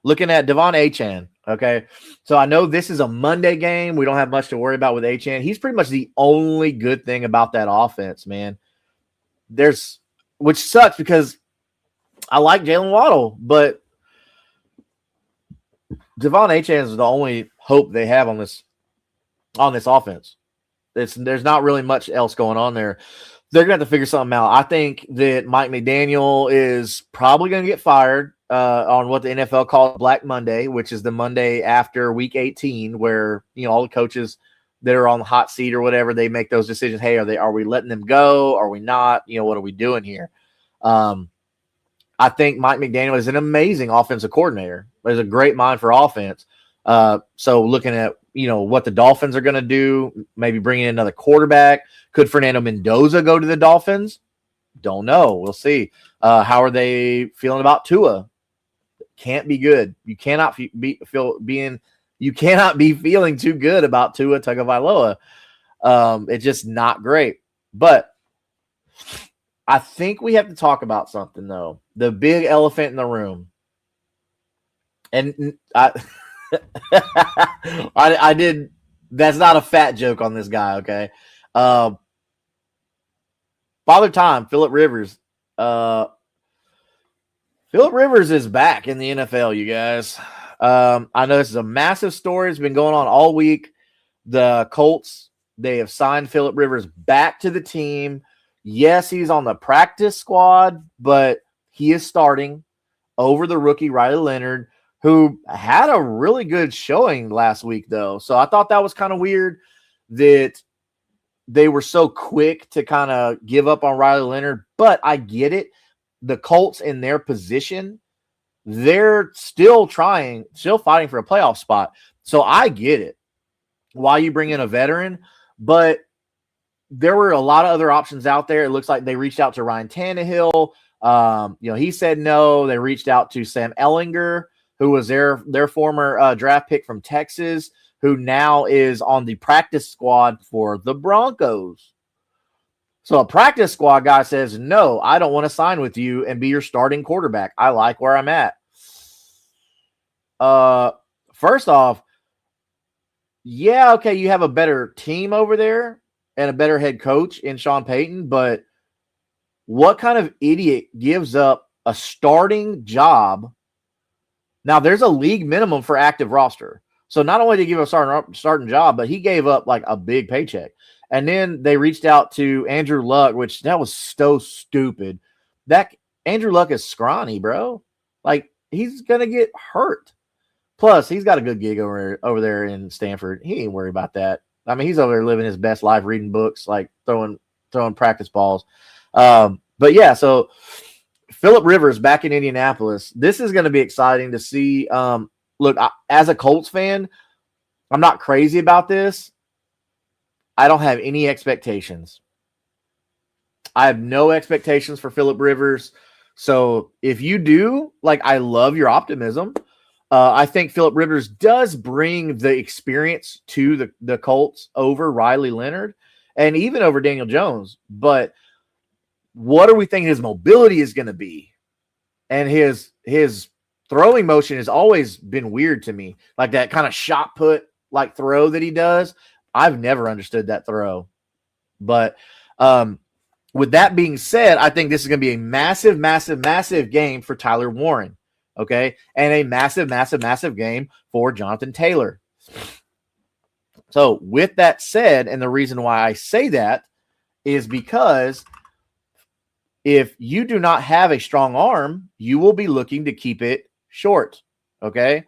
Looking at Devon Achane, okay? So I know this is a Monday game. We don't have much to worry about with Achane. He's pretty much the only good thing about that offense, man. Which sucks because I like Jalen Waddle, but Devon Achane is the only hope they have on this offense. There's not really much else going on there. They're going to have to figure something out. I think that Mike McDaniel is probably going to get fired on what the NFL calls Black Monday, which is the Monday after Week 18, where all the coaches that are on the hot seat or whatever, they make those decisions. Hey, are we letting them go? Are we not? What are we doing here? I think Mike McDaniel is an amazing offensive coordinator. He's a great mind for offense. So looking at what the Dolphins are going to do, maybe bringing in another quarterback. Could Fernando Mendoza go to the Dolphins? Don't know. We'll see. How are they feeling about Tua? Can't be good. You cannot be feeling too good about Tua Tagovailoa. It's just not great. But I think we have to talk about something though. The big elephant in the room. And I did. That's not a fat joke on this guy. Okay. Father Time, Phillip Rivers. Phillip Rivers is back in the NFL, you guys. I know this is a massive story. It's been going on all week. The Colts, they have signed Phillip Rivers back to the team. Yes, he's on the practice squad, but he is starting over the rookie Riley Leonard, who had a really good showing last week, though. So I thought that was kind of weird that they were so quick to kind of give up on Riley Leonard, but I get it. The Colts in their position, they're still fighting for a playoff spot. So I get it. Why you bring in a veteran, but there were a lot of other options out there. It looks like they reached out to Ryan Tannehill. He said no. They reached out to Sam Ehlinger, who was their former draft pick from Texas, who now is on the practice squad for the Broncos. So a practice squad guy says, no, I don't want to sign with you and be your starting quarterback. I like where I'm at. First off, yeah, okay, you have a better team over there and a better head coach in Sean Payton, but what kind of idiot gives up a starting job? Now, there's a league minimum for active roster. So not only did he give a starting job, but he gave up like a big paycheck. And then they reached out to Andrew Luck, which that was so stupid. That Andrew Luck is scrawny, bro. Like, he's going to get hurt. Plus, he's got a good gig over there in Stanford. He ain't worried about that. I mean, he's over there living his best life, reading books, like throwing practice balls. But yeah, so Phillip Rivers back in Indianapolis. This is going to be exciting to see. Look, as a Colts fan, I'm not crazy about this. I don't have any expectations. I have no expectations for Phillip Rivers. So if you do, like, I love your optimism. I think Phillip Rivers does bring the experience to the Colts over Riley Leonard and even over Daniel Jones. But what are we thinking his mobility is going to be? And his throwing motion has always been weird to me. Like that kind of shot put like throw that he does. I've never understood that throw. But with that being said, I think this is going to be a massive, massive, massive game for Tyler Warren. Okay. And a massive, massive, massive game for Jonathan Taylor. So with that said, and the reason why I say that is because if you do not have a strong arm, you will be looking to keep it short. Okay.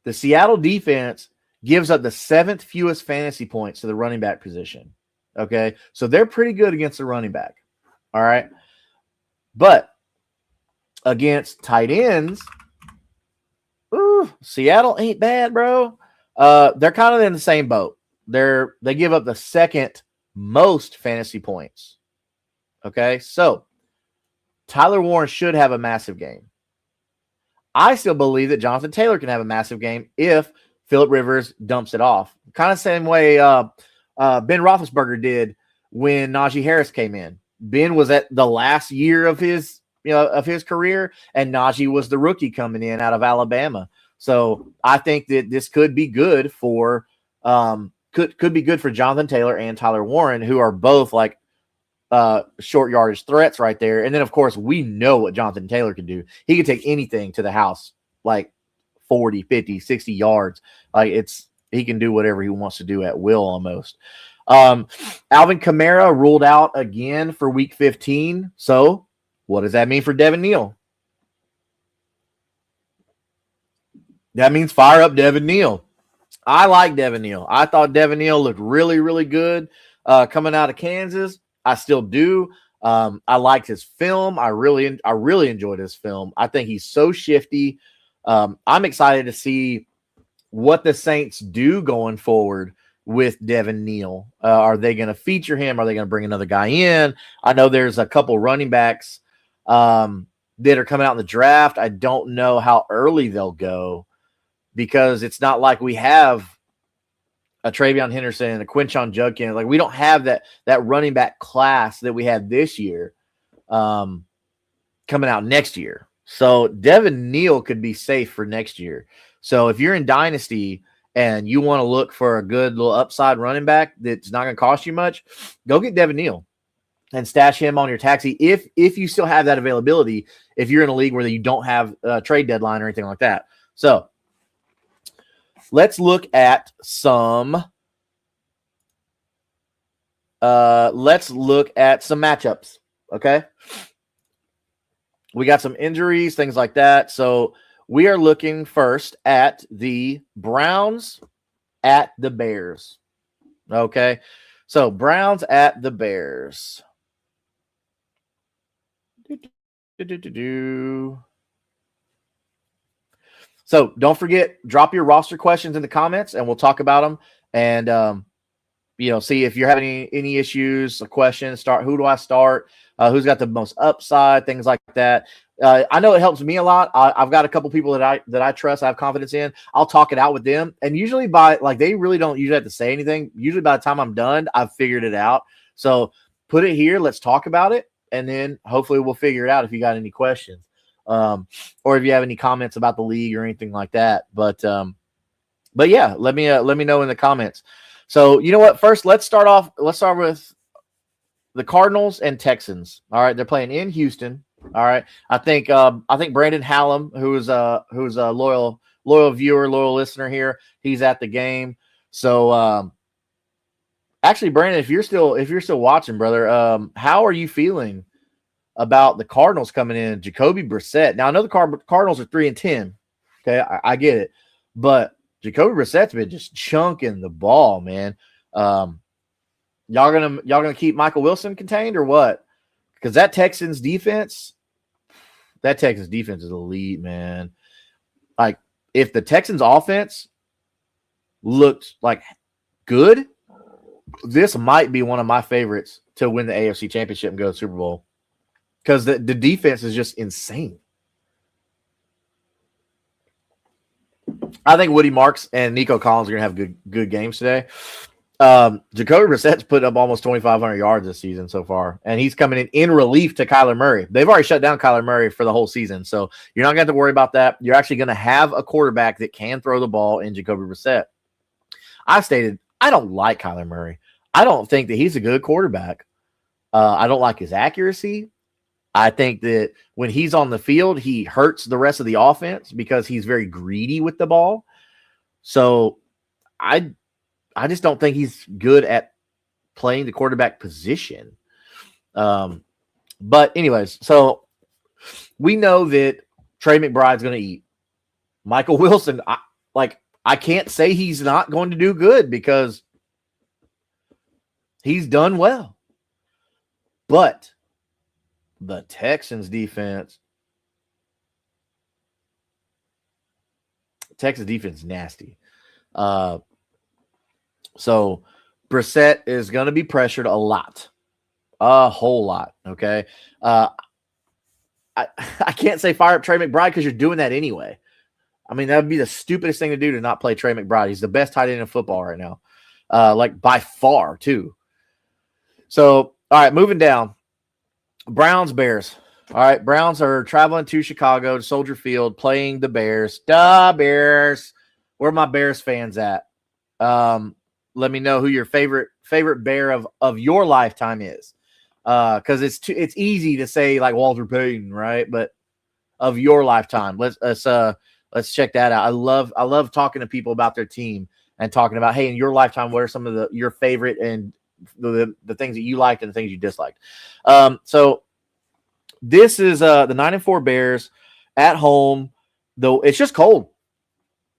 The Seattle defense gives up the 7th fewest fantasy points to the running back position. Okay. So they're pretty good against the running back. All right. But against tight ends, Seattle ain't bad, bro. They're kind of in the same boat. They give up the 2nd most fantasy points. Okay. So Tyler Warren should have a massive game. I still believe that Jonathan Taylor can have a massive game if Phillip Rivers dumps it off. Kind of same way Ben Roethlisberger did when Najee Harris came in. Ben was at the last year of his career, and Najee was the rookie coming in out of Alabama. So I think that this could be good for could be good for Jonathan Taylor and Tyler Warren, who are both like short yardage threats right there. And then, of course, we know what Jonathan Taylor can do. He can take anything to the house, like 40, 50, 60 yards. He can do whatever he wants to do at will almost. Alvin Kamara ruled out again for week 15. So what does that mean for Devin Neal? That means fire up Devin Neal. I like Devin Neal. I thought Devin Neal looked really, really good coming out of Kansas. I still do. I liked his film. I really enjoyed his film. I think he's so shifty. I'm excited to see what the Saints do going forward with Devin Neal. Are they going to feature him? Are they going to bring another guy in? I know there's a couple running backs that are coming out in the draft. I don't know how early they'll go because it's not like we have a Travion Henderson and a Quinshon Judkins. Like we don't have that running back class that we had this year coming out next year. So Devin Neal could be safe for next year. So if you're in Dynasty and you want to look for a good little upside running back that's not going to cost you much, go get Devin Neal and stash him on your taxi if you still have that availability, if you're in a league where you don't have a trade deadline or anything like that. So let's look at some matchups, okay? We got some injuries, things like that. So we are looking first at the Browns at the Bears. Okay. So Browns at the Bears. So don't forget, drop your roster questions in the comments and we'll talk about them. And, see if you're having any issues, a question, who do I start? Who's got the most upside, things like that. I know it helps me a lot. I've got a couple people that I trust, I have confidence in. I'll talk it out with them. And usually they really don't usually have to say anything. Usually by the time I'm done, I've figured it out. So put it here. Let's talk about it. And then hopefully we'll figure it out if you got any questions. Or if you have any comments about the league or anything like that. But yeah, let me know in the comments. So you know what? First, let's start with the Cardinals and Texans. All right, they're playing in Houston. All right, I think Brandon Hallam, who's a loyal viewer, loyal listener here, he's at the game. So actually, Brandon, if you're still watching, brother, how are you feeling about the Cardinals coming in? Jacoby Brissett. Now I know the Cardinals are 3-10. Okay, I get it, but Jacoby Brissett's been just chunking the ball, man. Y'all gonna keep Michael Wilson contained or what? Because that Texans defense is elite, man. Like if the Texans offense looked like good, this might be one of my favorites to win the AFC Championship and go to the Super Bowl. Because the defense is just insane. I think Woody Marks and Nico Collins are going to have good games today. Jacoby Brissett's put up almost 2,500 yards this season so far, and he's coming in relief to Kyler Murray. They've already shut down Kyler Murray for the whole season, so you're not going to have to worry about that. You're actually going to have a quarterback that can throw the ball in Jacoby Brissett. I stated I don't like Kyler Murray. I don't think that he's a good quarterback. I don't like his accuracy. I think that when he's on the field, he hurts the rest of the offense because he's very greedy with the ball. So I just don't think he's good at playing the quarterback position. But anyways, so we know that Trey McBride's going to eat. Michael Wilson, I can't say he's not going to do good because he's done well. But the Texans defense is nasty. So Brissett is going to be pressured a lot, a whole lot. Okay. I can't say fire up Trey McBride because you're doing that anyway. I mean, that would be the stupidest thing to do to not play Trey McBride. He's the best tight end in football right now, like by far too. So, all right, moving down. Browns, Bears. All right, Browns are traveling to Chicago, to Soldier Field, playing the Bears. The Bears. Where are my Bears fans at? Let me know who your favorite Bear of your lifetime is. Because it's easy to say like Walter Payton, right? But of your lifetime, let's check that out. I love talking to people about their team and talking about, hey, in your lifetime, what are some of your favorite and the things that you liked and the things you disliked. So this is the 9-4 Bears at home, though it's just cold.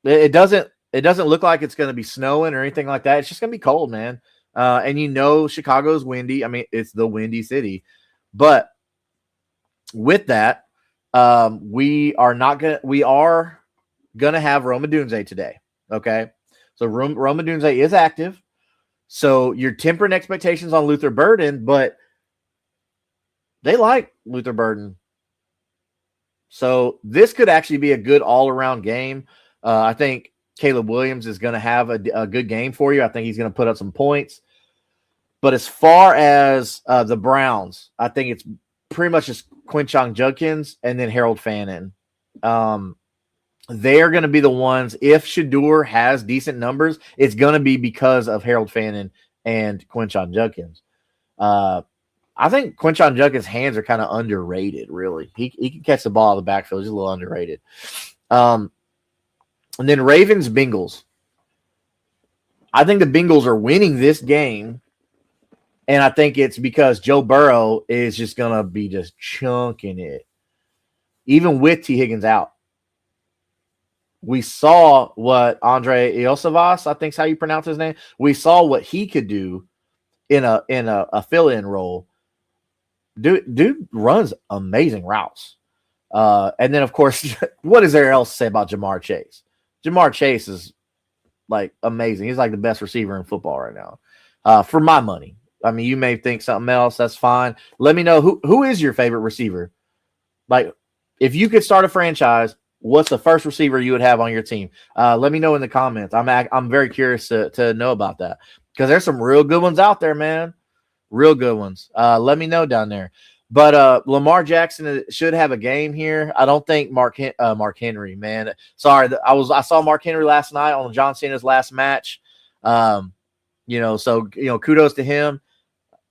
It doesn't look like it's going to be snowing or anything like that. It's just going to be cold, man. And Chicago's windy. I mean, it's the windy city. But with that, we are gonna have Roma Dunze today. Okay. So Roma Dunze is active. So you're tempering expectations on Luther Burden, but they like Luther Burden. So this could actually be a good all-around game. I think Caleb Williams is going to have a good game for you. I think he's going to put up some points. But as far as the Browns, I think it's pretty much just Quinshon Judkins and then Harold Fannin. They're going to be the ones, if Shedeur has decent numbers, it's going to be because of Harold Fannin and Quinshon Judkins. I think Quinshon Judkins' hands are kind of underrated, really. He can catch the ball out of the backfield. He's a little underrated. And then Ravens-Bengals. I think the Bengals are winning this game, and I think it's because Joe Burrow is just going to be just chunking it, even with T. Higgins out. We saw what Andre Iosivas, I think is how you pronounce his name. We saw what he could do in a fill-in role. Dude runs amazing routes. And then, of course, what is there else to say about Jamar Chase? Jamar Chase is, like, amazing. He's, like, the best receiver in football right now, for my money. I mean, you may think something else. That's fine. Let me know who is your favorite receiver. Like, if you could start a franchise, what's the first receiver you would have on your team? Let me know in the comments. I'm very curious to know about that because there's some real good ones out there, man. Real good ones. Let me know down there. But Lamar Jackson should have a game here. I don't think Mark Henry, man. Sorry, I saw Mark Henry last night on John Cena's last match. So kudos to him.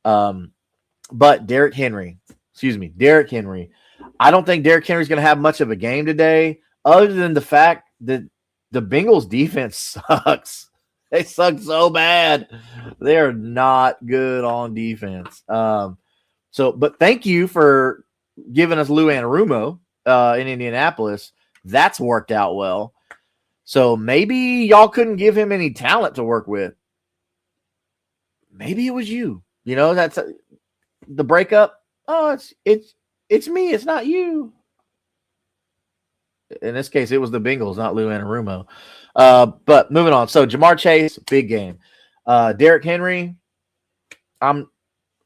But Derrick Henry. I don't think Derrick Henry's going to have much of a game today, other than the fact that the Bengals defense sucks. They suck so bad. They are not good on defense. But thank you for giving us Lou Anarumo in Indianapolis. That's worked out well. So maybe y'all couldn't give him any talent to work with. Maybe it was you. That's the breakup. Oh, it's me. It's not you. In this case, it was the Bengals, not Lou Anarumo. But moving on. So Jamar Chase, big game. Derrick Henry, I'm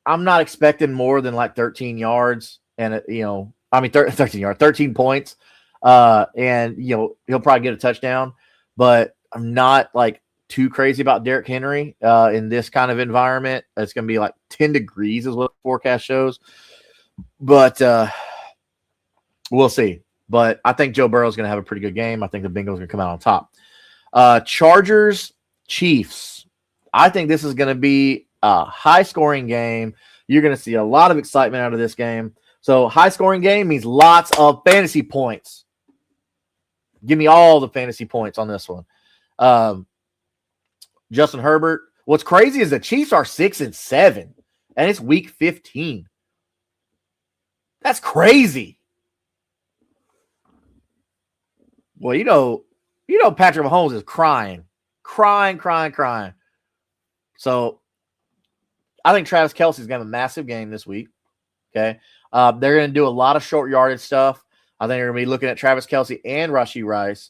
not expecting more than like 13 yards and 13 yards, 13 points. And he'll probably get a touchdown, but I'm not like too crazy about Derrick Henry in this kind of environment. It's going to be like 10 degrees is what the forecast shows. But we'll see. But I think Joe Burrow is going to have a pretty good game. I think the Bengals are going to come out on top. Chargers, Chiefs. I think this is going to be a high-scoring game. You're going to see a lot of excitement out of this game. So high-scoring game means lots of fantasy points. Give me all the fantasy points on this one. Justin Herbert. What's crazy is the Chiefs are 6-7, and it's week 15. That's crazy. Well, you know, Patrick Mahomes is crying. So I think Travis Kelce's going to have a massive game this week. Okay. They're going to do a lot of short yardage stuff. I think they're going to be looking at Travis Kelce and Rashee Rice.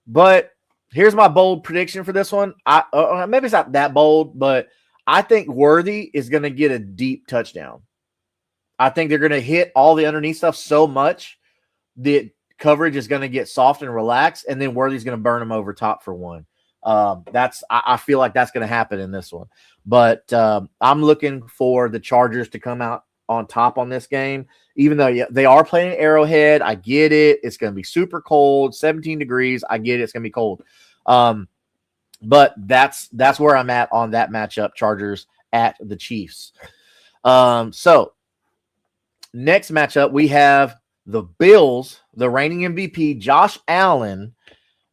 But here's my bold prediction for this one. Maybe it's not that bold, but I think Worthy is going to get a deep touchdown. I think they're going to hit all the underneath stuff so much that coverage is going to get soft and relaxed, and then Worthy's going to burn them over top for one. I feel like that's going to happen in this one. But I'm looking for the Chargers to come out on top on this game, even though they are playing Arrowhead. I get it. It's going to be super cold, 17 degrees. I get it. It's going to be cold. But that's where I'm at on that matchup, Chargers at the Chiefs. So next matchup, we have the Bills, the reigning MVP, Josh Allen,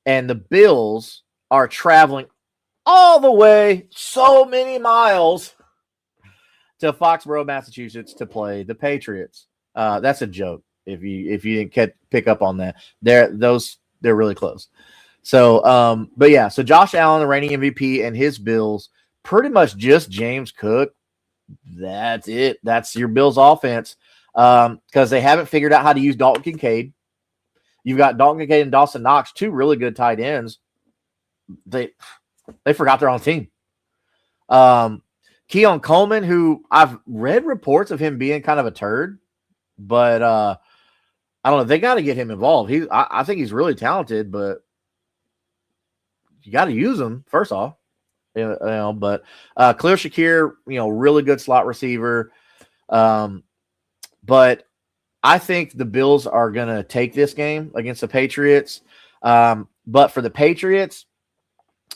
and the Bills are traveling all the way so many miles to Foxborough, Massachusetts to play the Patriots. That's a joke if you didn't pick up on that. They're really close. So, but yeah, so Josh Allen, the reigning MVP, and his Bills, pretty much just James Cook. That's it. That's your Bills offense. Because they haven't figured out how to use Dalton Kincaid. You've got Dalton Kincaid and Dawson Knox, two really good tight ends. They forgot their own team. Keon Coleman, who I've read reports of him being kind of a turd, but I don't know. They got to get him involved. I think he's really talented, but you got to use him first off. But Khalil Shakir, really good slot receiver. But I think the Bills are going to take this game against the Patriots. But for the Patriots,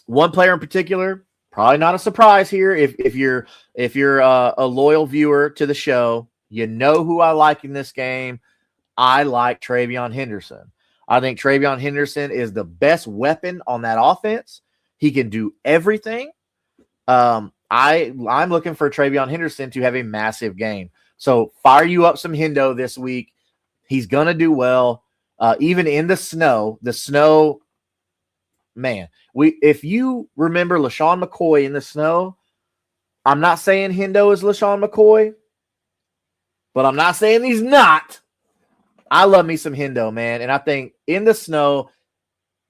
one player in particular, probably not a surprise here. If you're a loyal viewer to the show, you know who I like in this game. I like TreVeyon Henderson. I think TreVeyon Henderson is the best weapon on that offense. He can do everything. I'm looking for TreVeyon Henderson to have a massive game. So fire you up some Hendo this week. He's going to do well. Even in the snow, man, if you remember LaShawn McCoy in the snow, I'm not saying Hendo is LaShawn McCoy, but I'm not saying he's not. I love me some Hendo, man. And I think in the snow,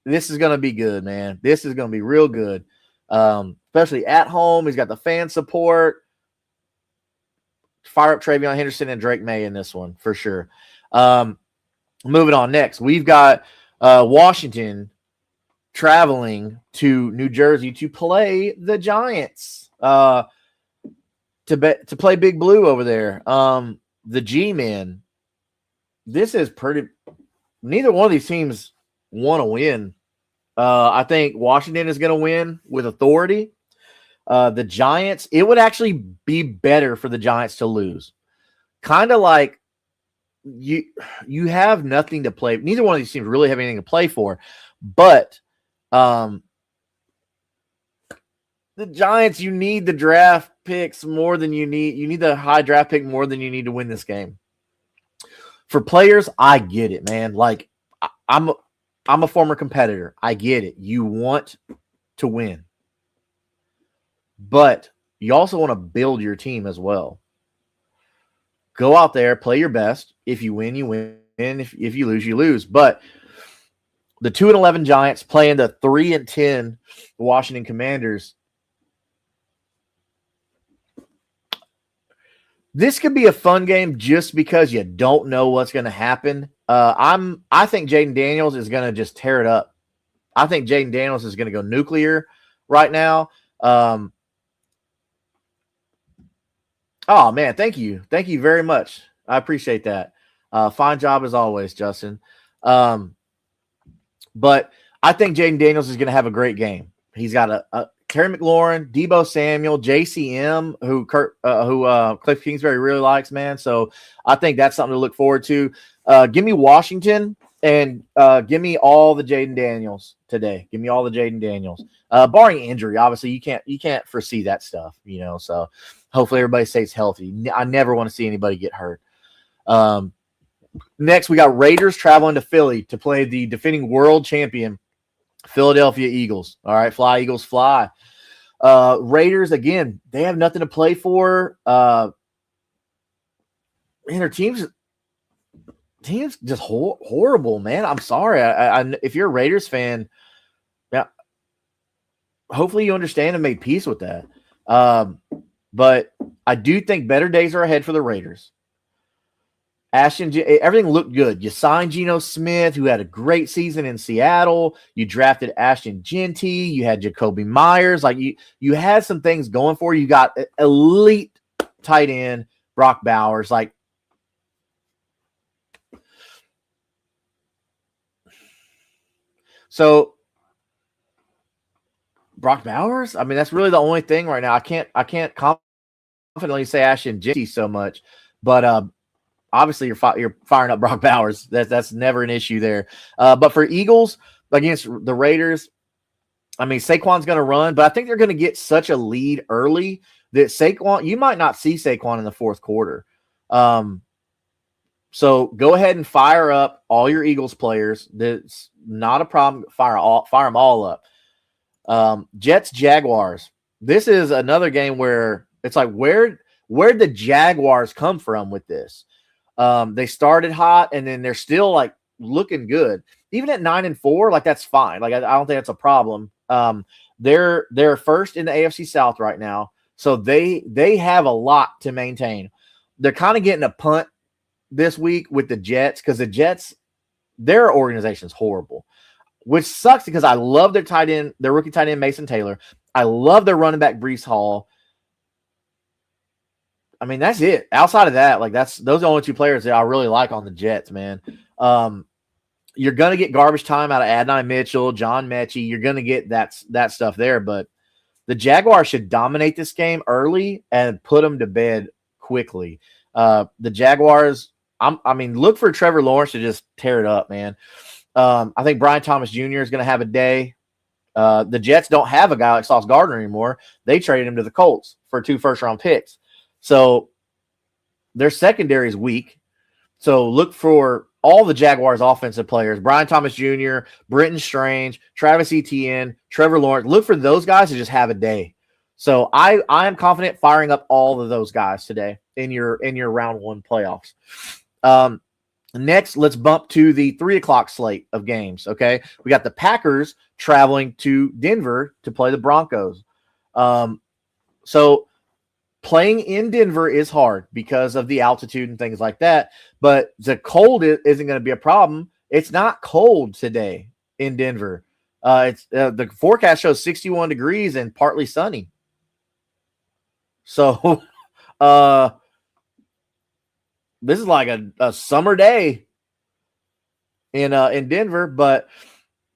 this is going to be good, man. This is going to be real good. Especially at home. He's got the fan support. Fire up TreVeyon Henderson and Drake May in this one for sure. Moving on next, we've got Washington traveling to New Jersey to play the Giants. To play Big Blue over there. The G-Men. This is pretty. Neither one of these teams want to win. I think Washington is going to win with authority. The Giants, it would actually be better for the Giants to lose. Kind of like you have nothing to play. Neither one of these teams really have anything to play for. But the Giants, you need the draft picks more than you need. You need the high draft pick more than you need to win this game. For players, I get it, man. Like I'm a former competitor. I get it. You want to win. But you also want to build your team as well. Go out there, play your best. If you win, you win. If you lose, you lose. But the 2-11 Giants playing the 3-10 Washington Commanders. This could be a fun game just because you don't know what's going to happen. I think Jaden Daniels is going to just tear it up. I think Jaden Daniels is going to go nuclear right now. Oh, man, thank you. Thank you very much. I appreciate that. Fine job as always, Justin. But I think Jaden Daniels is going to have a great game. He's got a Terry McLaurin, Debo Samuel, JCM, who Cliff Kingsbury really likes, man. So I think that's something to look forward to. Give me Washington and give me all the Jaden Daniels today. Give me all the Jaden Daniels. Barring injury, obviously you can't foresee that stuff, So hopefully everybody stays healthy. I never want to see anybody get hurt. Next, we got Raiders traveling to Philly to play the defending world champion Philadelphia Eagles. All right, fly Eagles, fly. Raiders, again, they have nothing to play for. Man, their team's just horrible, man. I'm sorry. If you're a Raiders fan, yeah, hopefully you understand and made peace with that. But I do think better days are ahead for the Raiders. Everything looked good. You signed Geno Smith, who had a great season in Seattle. You drafted Ashton Genty. You had Jacoby Myers. Like you had some things going for you. You got elite tight end Brock Bowers. So Brock Bowers. I mean, that's really the only thing right now. I can't confidently say Ashton Genty so much, but obviously, you're firing up Brock Bowers. That's never an issue there. But for Eagles against the Raiders, I mean, Saquon's going to run, but I think they're going to get such a lead early that Saquon, you might not see Saquon in the fourth quarter. So go ahead and fire up all your Eagles players. That's not a problem. Fire them all up. Jets, Jaguars. This is another game where it's like, where'd the Jaguars come from with this? They started hot and then they're still like looking good. Even at 9-4, like that's fine. Like I don't think that's a problem. They're first in the AFC South right now, so they have a lot to maintain. They're kind of getting a punt this week with the Jets because the Jets, their organization is horrible, which sucks because I love their tight end, their rookie tight end Mason Taylor. I love their running back Breece Hall. I mean, that's it. Outside of that, like those are the only two players that I really like on the Jets, man. You're going to get garbage time out of Adonai Mitchell, John Mechie. You're going to get that stuff there, but the Jaguars should dominate this game early and put them to bed quickly. The Jaguars, look for Trevor Lawrence to just tear it up, man. I think Brian Thomas Jr. is going to have a day. The Jets don't have a guy like Sauce Gardner anymore. They traded him to the Colts for 2 first-round picks. So their secondary is weak. So look for all the Jaguars offensive players, Brian Thomas Jr., Brenton Strange, Travis Etienne, Trevor Lawrence. Look for those guys to just have a day. So I am confident firing up all of those guys today in your round 1 playoffs. Next, let's bump to the 3:00 slate of games. Okay. We got the Packers traveling to Denver to play the Broncos. So playing in Denver is hard because of the altitude and things like that, but the cold isn't going to be a problem. It's not cold today in Denver. It's the forecast shows 61 degrees and partly sunny. So this is like a summer day in Denver, but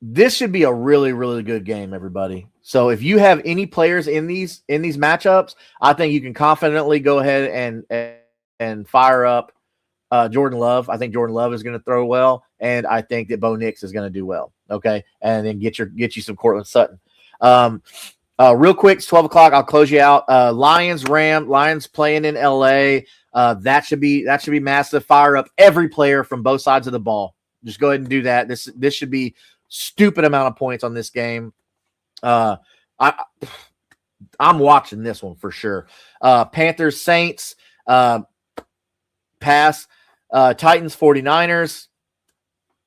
this should be a really, really good game, everybody. So if you have any players in these matchups, I think you can confidently go ahead and fire up Jordan Love. I think Jordan Love is going to throw well, and I think that Bo Nix is going to do well. Okay, and then get you some Cortland Sutton. Real quick, it's 12:00. I'll close you out. Lions playing in LA. That should be massive. Fire up every player from both sides of the ball. Just go ahead and do that. This should be stupid amount of points on this game. I'm watching this one for sure. Panthers, Saints, pass. Titans, 49ers.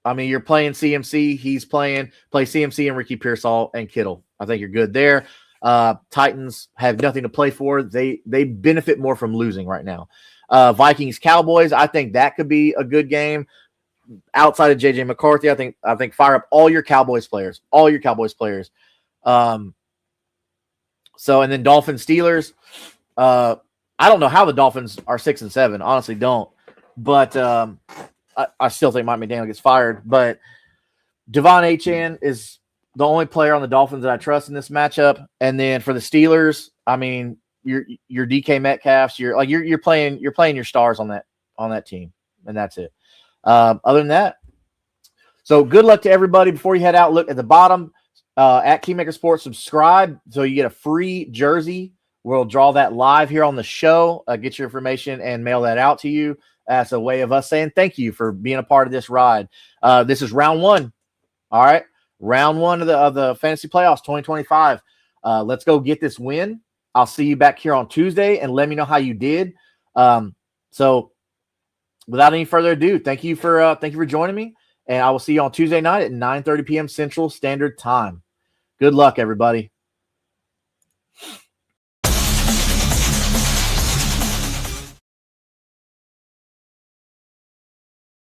I mean, you're playing CMC. He's play CMC and Ricky Pearsall and Kittle. I think you're good there. Titans have nothing to play for. They benefit more from losing right now. Vikings, Cowboys. I think that could be a good game. Outside of JJ McCarthy, I think fire up all your Cowboys players. So, and then Dolphins, Steelers. I don't know how the Dolphins are 6-7. Honestly, don't. But I still think Mike McDaniel gets fired. But Devon Achane is the only player on the Dolphins that I trust in this matchup. And then for the Steelers, I mean, your DK Metcalfs, you're playing your stars on that team, and that's it. Other than that, so good luck to everybody. Before you head out, look at the bottom at Kingmaker Sports. Subscribe so you get a free jersey. We'll draw that live here on the show. Get your information and mail that out to you as a way of us saying thank you for being a part of this ride. This is round one. All right, round one of the fantasy playoffs 2025. Let's go get this win. I'll see you back here on Tuesday and let me know how you did. So without any further ado, thank you for joining me, and I will see you on Tuesday night at 9:30 p.m. Central Standard Time. Good luck, everybody.